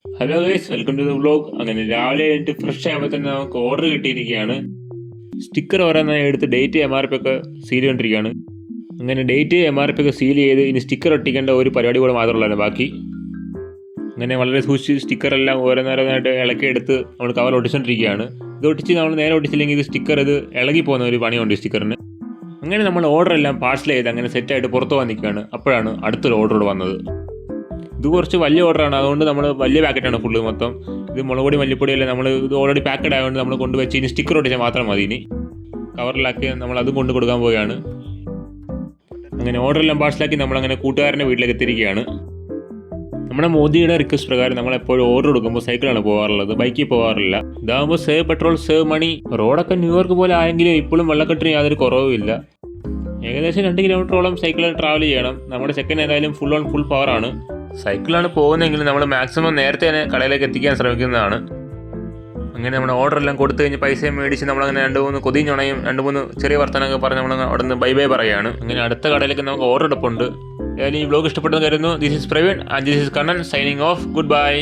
Hello guys, welcome to the vlog. അങ്ങനെ രാവിലെ എഴുന്നിട്ട് fresh ആകുമ്പോൾ തന്നെ നമുക്ക് ഓർഡർ കിട്ടിയിരിക്കുകയാണ്. സ്റ്റിക്കർ ഓരോന്നായി എടുത്ത് ഡേറ്റ് MRP ഒക്കെ സീൽ ചെയ്തുകൊണ്ടിരിക്കുകയാണ്. അങ്ങനെ ഡേറ്റ് MRP ഒക്കെ സീൽ ചെയ്ത് ഇനി സ്റ്റിക്കർ ഒട്ടിക്കേണ്ട ഒരു പരിപാടി കൂടെ മാത്രമുള്ളതാണ് ബാക്കി. അങ്ങനെ വളരെ സൂക്ഷിച്ച് സ്റ്റിക്കറെല്ലാം ഓരോന്നോരോന്നായിട്ട് ഇളക്കിയെടുത്ത് നമ്മൾ കവർ ഒട്ടിച്ചുകൊണ്ടിരിക്കുകയാണ്. ഇത് ഒട്ടിച്ച് നമ്മൾ നേരെ ഒട്ടിച്ചില്ലെങ്കിൽ ഇത് സ്റ്റിക്കർ ഇത് ഇളകി പോകുന്ന ഒരു പണിയുണ്ട് സ്റ്റിക്കറിന്. അങ്ങനെ നമ്മൾ ഓർഡർ എല്ലാം പാഴ്സൽ ചെയ്ത് അങ്ങനെ സെറ്റായിട്ട് പുറത്തു പോകാൻ നിൽക്കുകയാണ്. അപ്പോഴാണ് അടുത്തൊരു ഓർഡർ വന്നത്. ഇത് കുറച്ച് വലിയ ഓർഡറാണ്, അതുകൊണ്ട് നമ്മൾ വലിയ പാക്കറ്റാണ് ഫുള്ള് മൊത്തം. ഇത് മുളകുപൊടി മല്ലിപ്പൊടിയല്ല, നമ്മൾ ഇത് ഓൾറെഡി പാക്കഡ് ആയതുകൊണ്ട് നമ്മൾ കൊണ്ടുവച്ച് ഇനി സ്റ്റിക്കർ ഒട്ടിച്ചാൽ മാത്രം മതി. ഇനി കവറിലാക്കി നമ്മൾ അതും കൊണ്ട് കൊടുക്കാൻ പോവുകയാണ്. അങ്ങനെ ഓർഡറെല്ലാം പാഴ്സലാക്കി നമ്മളങ്ങനെ കൂട്ടുകാരൻ്റെ വീട്ടിലേക്ക് എത്തിയിരിക്കുകയാണ്. നമ്മുടെ മോദിയുടെ റിക്വസ്റ്റ് പ്രകാരം നമ്മൾ എപ്പോഴും ഓർഡർ കൊടുക്കുമ്പോൾ സൈക്കിളാണ് പോകാറുള്ളത്, ബൈക്കിൽ പോകാറില്ല. ഇതാകുമ്പോൾ സേവ് പെട്രോൾ സേവ് മണി. റോഡൊക്കെ ന്യൂയോർക്ക് പോലെ ആയെങ്കിലും ഇപ്പോഴും വെള്ളക്കെട്ടിന് യാതൊരു കുറവുമില്ല. ഏകദേശം 2 കിലോമീറ്ററോളം സൈക്കിളിൽ ട്രാവൽ ചെയ്യണം. നമ്മുടെ സെക്കൻഡ് ഏതായാലും ഫുൾ ഓൺ ഫുൾ പവറാണ്. സൈക്കിളാണ് പോകുന്നതെങ്കിൽ നമ്മൾ മാക്സിമം നേരത്തെ തന്നെ കടയിലേക്ക് എത്തിക്കാൻ ശ്രമിക്കുന്നതാണ്. അങ്ങനെ നമ്മുടെ ഓർഡർ എല്ലാം കൊടുത്തു കഴിഞ്ഞ് പൈസയും മേടിച്ച് നമ്മളങ്ങനെ 2-3 കൊതിയും ചുണയും 2-3 ചെറിയ വർത്തനമൊക്കെ പറഞ്ഞ് നമ്മൾ അവിടെ നിന്ന് ബൈ ബൈ പറയുകയാണ്. അങ്ങനെ അടുത്ത കടയിലേക്ക് നമുക്ക് ഓർഡർ എടുപ്പുണ്ട്. ഏതായാലും ഈ വ്ലോഗ് ഇഷ്ടപ്പെട്ടെന്ന് കരുതുന്നു. This is Praveen and this is Kannan signing off. Good bye.